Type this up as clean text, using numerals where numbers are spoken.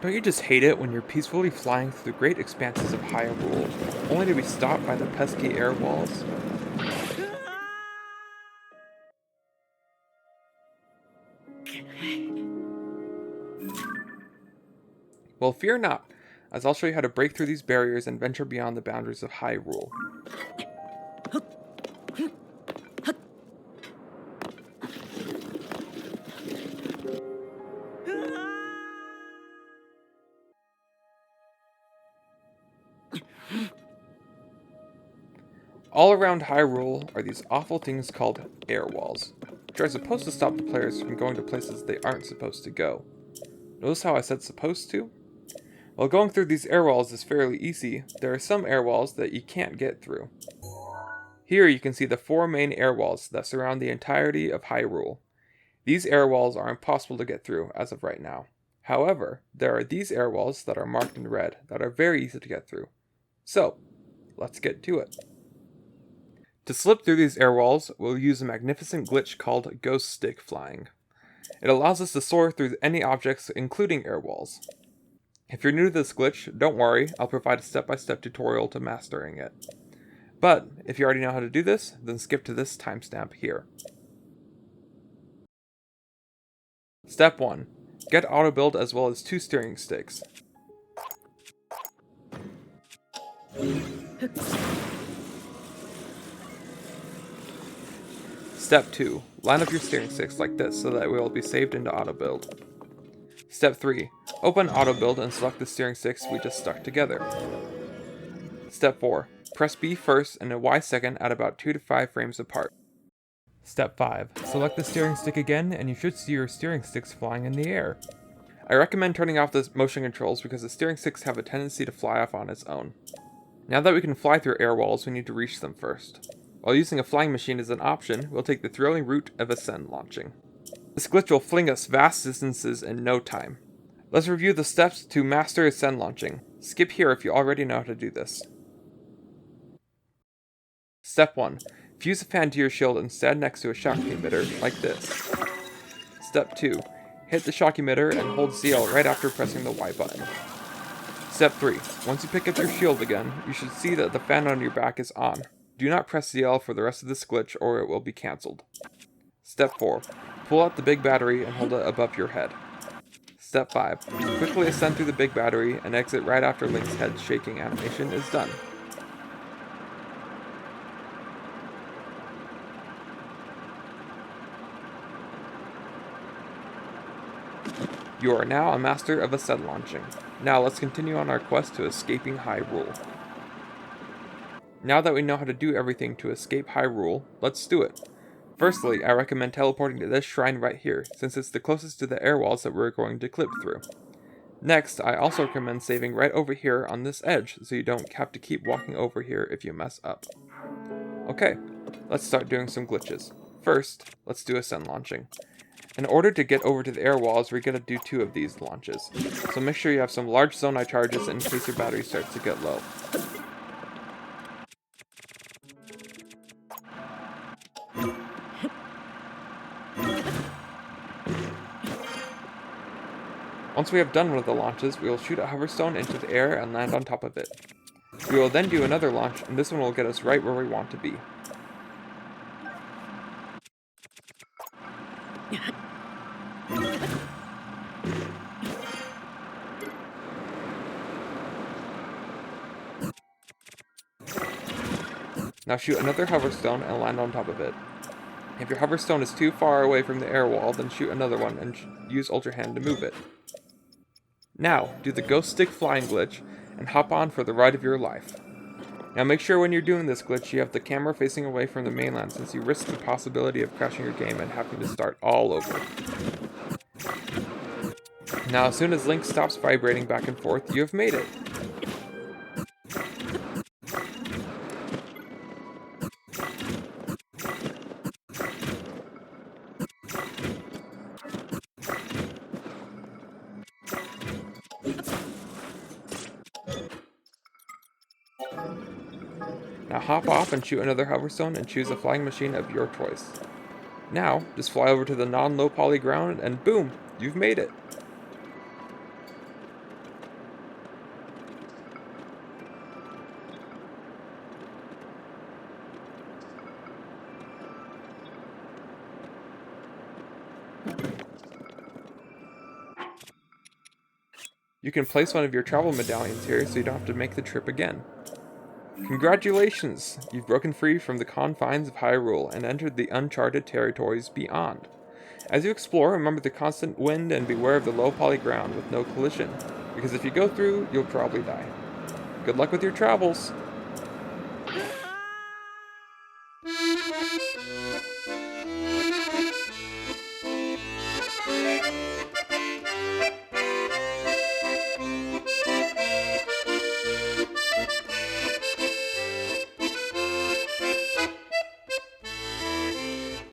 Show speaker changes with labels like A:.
A: Don't you just hate it when you're peacefully flying through the great expanses of Hyrule, only to be stopped by the pesky air walls? Well, fear not, as I'll show you how to break through these barriers and venture beyond the boundaries of Hyrule. All around Hyrule are these awful things called air walls, which are supposed to stop the players from going to places they aren't supposed to go. Notice how I said supposed to? While going through these air walls is fairly easy, there are some air walls that you can't get through. Here you can see the 4 main air walls that surround the entirety of Hyrule. These air walls are impossible to get through as of right now. However, there are these air walls that are marked in red that are very easy to get through. So, let's get to it. To slip through these air walls, we'll use a magnificent glitch called Ghost Stick Flying. It allows us to soar through any objects, including air walls. If you're new to this glitch, don't worry, I'll provide a step-by-step tutorial to mastering it. But, if you already know how to do this, then skip to this timestamp here. Step 1. Get auto build as well as 2 steering sticks. Step 2. Line up your steering sticks like this so that it will be saved into auto build. Step 3. Open auto build and select the steering sticks we just stuck together. Step 4. Press B first and a Y second at about 2 to 5 frames apart. Step 5. Select the steering stick again and you should see your steering sticks flying in the air. I recommend turning off the motion controls because the steering sticks have a tendency to fly off on its own. Now that we can fly through air walls, we need to reach them first. While using a flying machine as an option, we'll take the thrilling route of ascend launching. This glitch will fling us vast distances in no time. Let's review the steps to master ascend launching. Skip here if you already know how to do this. Step 1. Fuse a fan to your shield and stand next to a shock emitter, like this. Step 2. Hit the shock emitter and hold ZL right after pressing the Y button. Step 3. Once you pick up your shield again, you should see that the fan on your back is on. Do not press ZL for the rest of this glitch or it will be cancelled. Step 4. Pull out the big battery and hold it above your head. Step 5. Quickly ascend through the big battery and exit right after Link's head shaking animation is done. You are now a master of ascend launching. Now let's continue on our quest to escaping Hyrule. Now that we know how to do everything to escape Hyrule, let's do it. Firstly, I recommend teleporting to this shrine right here, since it's the closest to the air walls that we're going to clip through. Next, I also recommend saving right over here on this edge, so you don't have to keep walking over here if you mess up. Okay, let's start doing some glitches. First, let's do ascend launching. In order to get over to the air walls, we're going to do 2 of these launches. So make sure you have some large zonai charges in case your battery starts to get low. Once we have done one of the launches, we will shoot a hoverstone into the air and land on top of it. We will then do another launch, and this one will get us right where we want to be. Now shoot another hoverstone and land on top of it. If your hoverstone is too far away from the air wall, then shoot another one and use Ultra Hand to move it. Now, do the ghost stick flying glitch and hop on for the ride of your life. Now make sure when you're doing this glitch you have the camera facing away from the mainland since you risk the possibility of crashing your game and having to start all over. Now as soon as Link stops vibrating back and forth, you have made it. Now hop off and shoot another hoverstone and choose a flying machine of your choice. Now, just fly over to the non-low poly ground and boom, you've made it! You can place one of your travel medallions here so you don't have to make the trip again. Congratulations! You've broken free from the confines of Hyrule and entered the uncharted territories beyond. As you explore, remember the constant wind and beware of the low poly ground with no collision, because if you go through, you'll probably die. Good luck with your travels!